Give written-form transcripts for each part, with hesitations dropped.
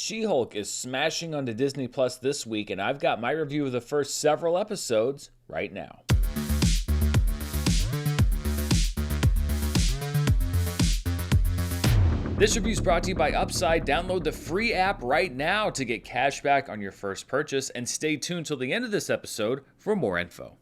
She-Hulk is smashing onto Disney Plus this week, and I've got my review of the first several episodes right now. This review is brought to you by Upside. Download the free app right now to get cash back on your first purchase, and stay tuned till the end of this episode for more info.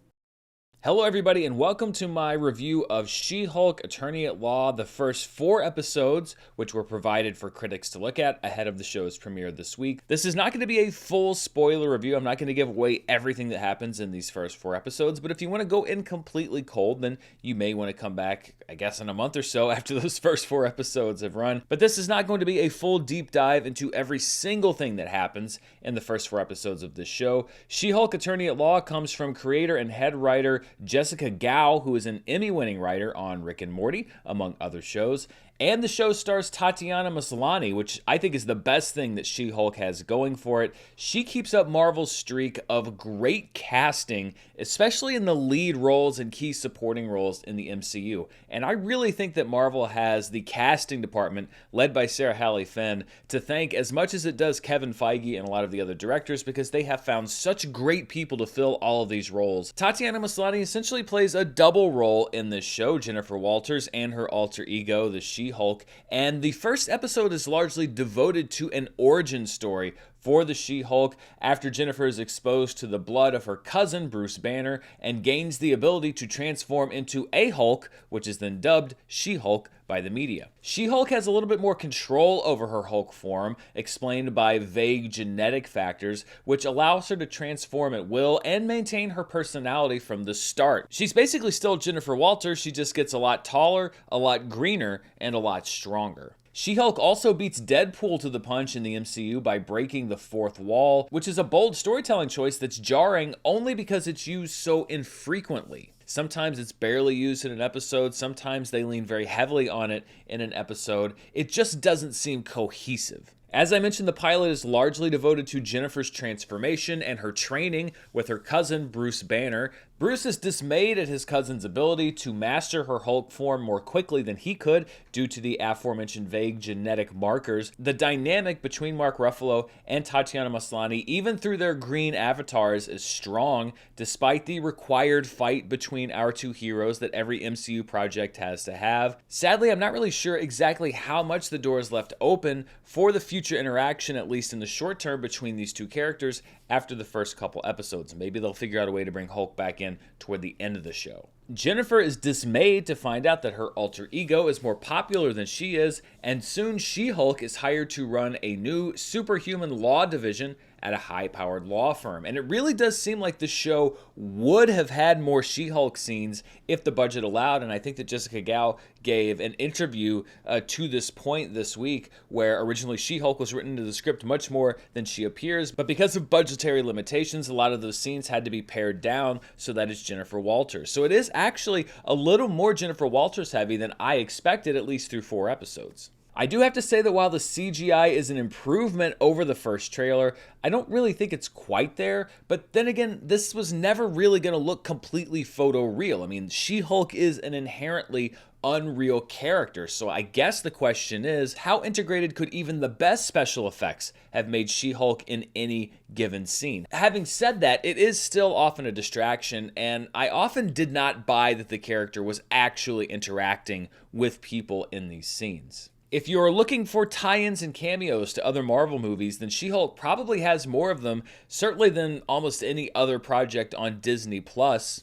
Hello everybody, and welcome to my review of She-Hulk Attorney at Law, the first 4 episodes, which were provided for critics to look at ahead of the show's premiere this week. This is not going to be a full spoiler review. I'm not going to give away everything that happens in these first 4 episodes, but if you want to go in completely cold, then you may want to come back, I guess, in a month or so after those first 4 episodes have run. But this is not going to be a full deep dive into every single thing that happens in the first 4 episodes of this show. She-Hulk Attorney at Law comes from creator and head writer Jessica Gao, who is an Emmy-winning writer on Rick and Morty, among other shows. And the show stars Tatiana Maslany, which I think is the best thing that She-Hulk has going for it. She keeps up Marvel's streak of great casting, especially in the lead roles and key supporting roles in the MCU. And I really think that Marvel has the casting department, led by Sarah Halley Finn, to thank as much as it does Kevin Feige and a lot of the other directors, because they have found such great people to fill all of these roles. Tatiana Maslany essentially plays a double role in this show, Jennifer Walters and her alter ego, the She-Hulk, and the first episode is largely devoted to an origin story for the She-Hulk after Jennifer is exposed to the blood of her cousin, Bruce Banner, and gains the ability to transform into a Hulk, which is then dubbed She-Hulk by the media. She-Hulk has a little bit more control over her Hulk form, explained by vague genetic factors, which allows her to transform at will and maintain her personality from the start. She's basically still Jennifer Walters, she just gets a lot taller, a lot greener, and a lot stronger. She-Hulk also beats Deadpool to the punch in the MCU by breaking the fourth wall, which is a bold storytelling choice that's jarring only because it's used so infrequently. Sometimes it's barely used in an episode, sometimes they lean very heavily on it in an episode. It just doesn't seem cohesive. As I mentioned, the pilot is largely devoted to Jennifer's transformation and her training with her cousin, Bruce Banner. Bruce is dismayed at his cousin's ability to master her Hulk form more quickly than he could due to the aforementioned vague genetic markers. The dynamic between Mark Ruffalo and Tatiana Maslany, even through their green avatars, is strong, despite the required fight between our two heroes that every MCU project has to have. Sadly, I'm not really sure exactly how much the door is left open for the future interaction, at least in the short term, between these two characters after the first couple episodes. Maybe they'll figure out a way to bring Hulk back in toward the end of the show. Jennifer is dismayed to find out that her alter ego is more popular than she is, and soon She-Hulk is hired to run a new superhuman law division at a high-powered law firm. And it really does seem like the show would have had more She-Hulk scenes if the budget allowed, and I think that Jessica Gao gave an interview to this point this week, where originally She-Hulk was written into the script much more than she appears, but because of budgetary limitations, a lot of those scenes had to be pared down so that it's Jennifer Walters. So it is actually a little more Jennifer Walters heavy than I expected, at least through 4 episodes. I do have to say that while the CGI is an improvement over the first trailer, I don't really think it's quite there. But then again, this was never really going to look completely photoreal. I mean, She-Hulk is an inherently unreal character, so I guess the question is, how integrated could even the best special effects have made She-Hulk in any given scene? Having said that, it is still often a distraction, and I often did not buy that the character was actually interacting with people in these scenes. If you're looking for tie-ins and cameos to other Marvel movies, then She-Hulk probably has more of them, certainly than almost any other project on Disney+.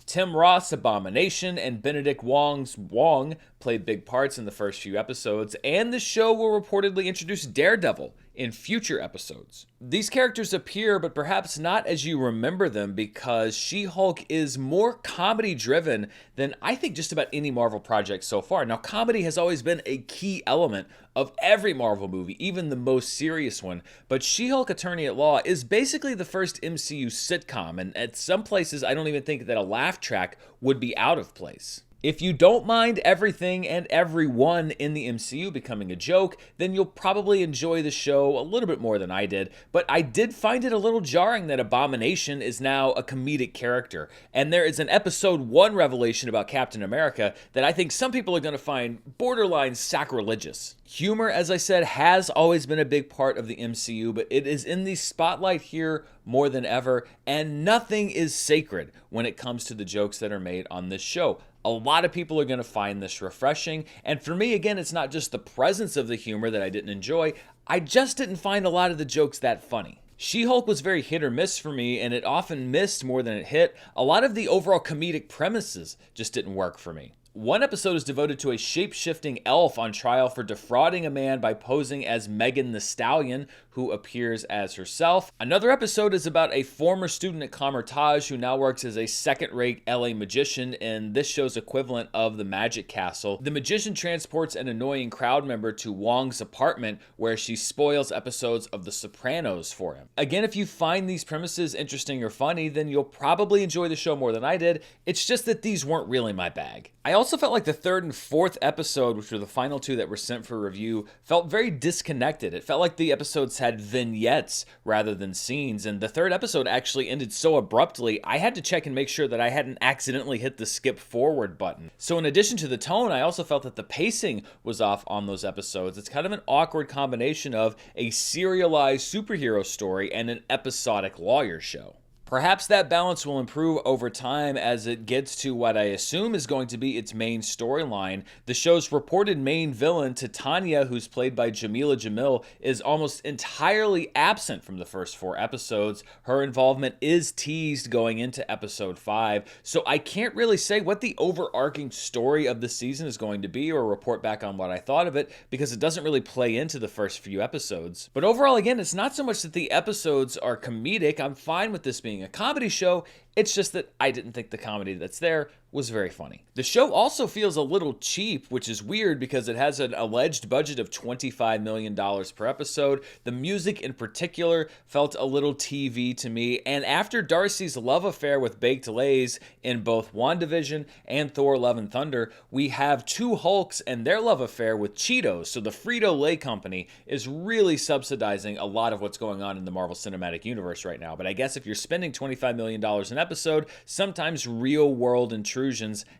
Tim Roth's Abomination and Benedict Wong's Wong played big parts in the first few episodes, and the show will reportedly introduce Daredevil in future episodes. These characters appear, but perhaps not as you remember them, because She-Hulk is more comedy-driven than I think just about any Marvel project so far. Now, comedy has always been a key element of every Marvel movie, even the most serious one, but She-Hulk Attorney at Law is basically the first MCU sitcom, and at some places I don't even think that a laugh track would be out of place. If you don't mind everything and everyone in the MCU becoming a joke, then you'll probably enjoy the show a little bit more than I did, but I did find it a little jarring that Abomination is now a comedic character, and there is an episode 1 revelation about Captain America that I think some people are going to find borderline sacrilegious. Humor, as I said, has always been a big part of the MCU, but it is in the spotlight here more than ever, and nothing is sacred when it comes to the jokes that are made on this show. A lot of people are going to find this refreshing, and for me, again, it's not just the presence of the humor that I didn't enjoy, I just didn't find a lot of the jokes that funny. She-Hulk was very hit or miss for me, and it often missed more than it hit. A lot of the overall comedic premises just didn't work for me. One episode is devoted to a shape-shifting elf on trial for defrauding a man by posing as Megan the Stallion, who appears as herself. Another episode is about a former student at Comertage who now works as a second-rate LA magician in this show's equivalent of the Magic Castle. The magician transports an annoying crowd member to Wong's apartment where she spoils episodes of The Sopranos for him. Again, if you find these premises interesting or funny, then you'll probably enjoy the show more than I did. It's just that these weren't really my bag. I also felt like the third and fourth episode, which were the final two that were sent for review, felt very disconnected. It felt like the episodes had vignettes rather than scenes, and the third episode actually ended so abruptly, I had to check and make sure that I hadn't accidentally hit the skip forward button. So in addition to the tone, I also felt that the pacing was off on those episodes. It's kind of an awkward combination of a serialized superhero story and an episodic lawyer show. Perhaps that balance will improve over time as it gets to what I assume is going to be its main storyline. The show's reported main villain, Titania, who's played by Jamila Jamil, is almost entirely absent from the first 4 episodes. Her involvement is teased going into episode 5, so I can't really say what the overarching story of the season is going to be or report back on what I thought of it because it doesn't really play into the first few episodes. But overall, again, it's not so much that the episodes are comedic. I'm fine with this being a comedy show. It's just that I didn't think the comedy that's there was very funny. The show also feels a little cheap, which is weird because it has an alleged budget of $25 million per episode. The music in particular felt a little TV to me, and after Darcy's love affair with Baked Lays in both WandaVision and Thor: Love and Thunder, we have 2 Hulks and their love affair with Cheetos, so the Frito-Lay company is really subsidizing a lot of what's going on in the Marvel Cinematic Universe right now. But I guess if you're spending $25 million an episode, sometimes real-world intrusions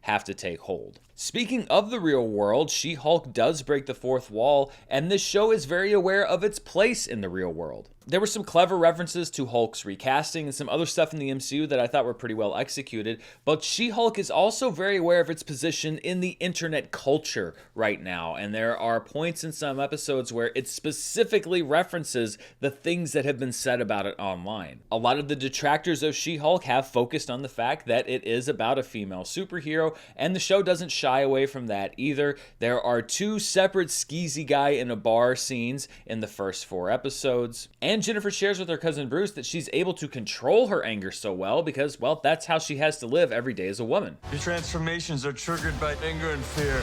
have to take hold. Speaking of the real world, She-Hulk does break the 4th wall, and this show is very aware of its place in the real world. There were some clever references to Hulk's recasting and some other stuff in the MCU that I thought were pretty well executed, but She-Hulk is also very aware of its position in the internet culture right now, and there are points in some episodes where it specifically references the things that have been said about it online. A lot of the detractors of She-Hulk have focused on the fact that it is about a female superhero, and the show doesn't shy away from that either. There are 2 separate skeezy guy in a bar scenes in the first 4 episodes, and Jennifer shares with her cousin Bruce that she's able to control her anger so well because, well, that's how she has to live every day as a woman. Your transformations are triggered by anger and fear.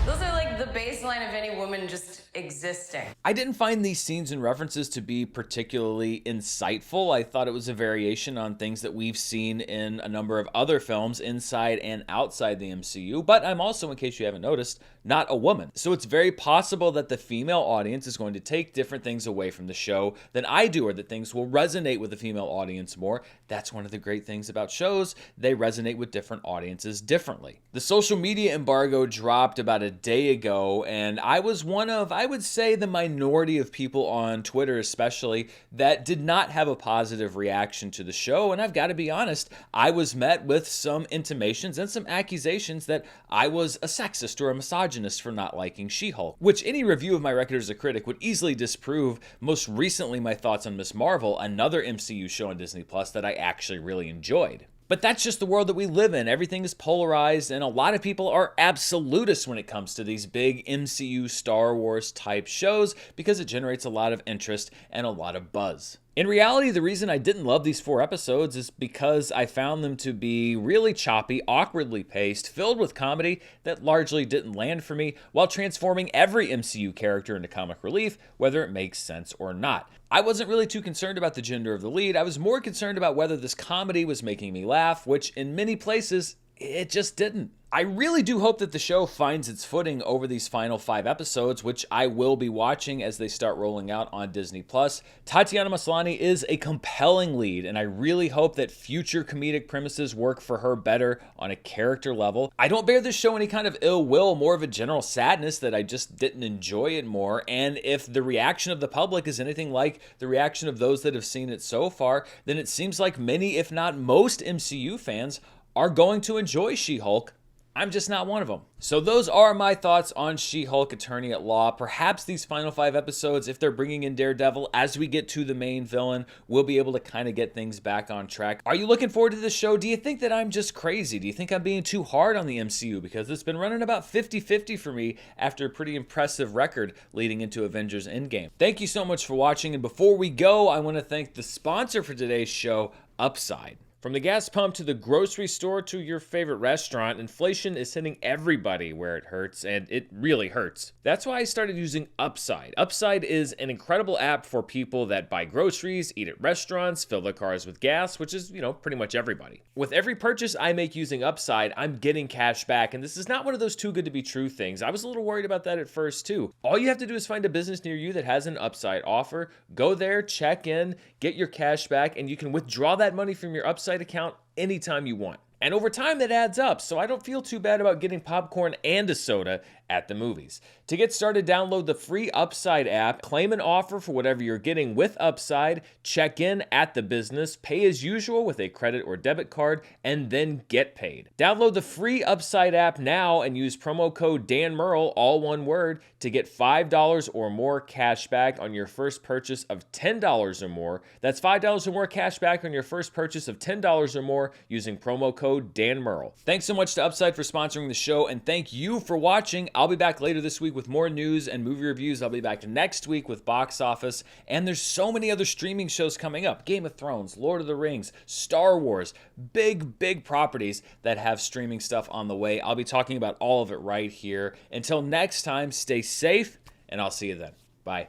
Those are like the baseline of any woman just existing. I didn't find these scenes and references to be particularly insightful. I thought it was a variation on things that we've seen in a number of other films inside and outside the MCU, but I'm also, in case you haven't noticed, not a woman. So it's very possible that the female audience is going to take different things away from the show than I do, or that things will resonate with the female audience more. That's one of the great things about shows. They resonate with different audiences differently. The social media embargo dropped about a day ago, and I was one of, I would say, the minority of people on Twitter especially that did not have a positive reaction to the show, and I've got to be honest, I was met with some intimations and some accusations that I was a sexist or a misogynist for not liking She-Hulk, which any review of my record as a critic would easily disprove. Most recently, my thoughts on Ms. Marvel, another MCU show on Disney Plus that I actually really enjoyed. But that's just the world that we live in. Everything is polarized, and a lot of people are absolutists when it comes to these big MCU Star Wars type shows because it generates a lot of interest and a lot of buzz. In reality, the reason I didn't love these 4 episodes is because I found them to be really choppy, awkwardly paced, filled with comedy that largely didn't land for me, while transforming every MCU character into comic relief, whether it makes sense or not. I wasn't really too concerned about the gender of the lead. I was more concerned about whether this comedy was making me laugh, which in many places It just didn't. I really do hope that the show finds its footing over these final 5 episodes, which I will be watching as they start rolling out on Disney+. Tatiana Maslany is a compelling lead, and I really hope that future comedic premises work for her better on a character level. I don't bear this show any kind of ill will, more of a general sadness that I just didn't enjoy it more, and if the reaction of the public is anything like the reaction of those that have seen it so far, then it seems like many, if not most, MCU fans are going to enjoy She-Hulk. I'm just not one of them. So those are my thoughts on She-Hulk Attorney at Law. Perhaps these final 5 episodes, if they're bringing in Daredevil as we get to the main villain, we'll be able to kind of get things back on track. Are you looking forward to this show? Do you think that I'm just crazy? Do you think I'm being too hard on the MCU? Because it's been running about 50-50 for me after a pretty impressive record leading into Avengers Endgame. Thank you so much for watching. And before we go, I want to thank the sponsor for today's show, Upside. From the gas pump to the grocery store to your favorite restaurant, inflation is hitting everybody where it hurts, and it really hurts. That's why I started using Upside. Upside is an incredible app for people that buy groceries, eat at restaurants, fill their cars with gas, which is, pretty much everybody. With every purchase I make using Upside, I'm getting cash back, and this is not one of those too good to be true things. I was a little worried about that at first too. All you have to do is find a business near you that has an Upside offer, go there, check in, get your cash back, and you can withdraw that money from your Upside account anytime you want. And over time that adds up, so I don't feel too bad about getting popcorn and a soda at the movies. To get started, download the free Upside app, claim an offer for whatever you're getting with Upside, check in at the business, pay as usual with a credit or debit card, and then get paid. Download the free Upside app now and use promo code Dan Murrell, all one word, to get $5 or more cash back on your first purchase of $10 or more. That's $5 or more cash back on your first purchase of $10 or more using promo code Dan Murrell. Thanks so much to Upside for sponsoring the show, and thank you for watching. I'll be back later this week with more news and movie reviews. I'll be back next week with Box Office, and there's so many other streaming shows coming up. Game of Thrones, Lord of the Rings, Star Wars, big properties that have streaming stuff on the way. I'll be talking about all of it right here. Until next time, stay safe, and I'll see you then. Bye.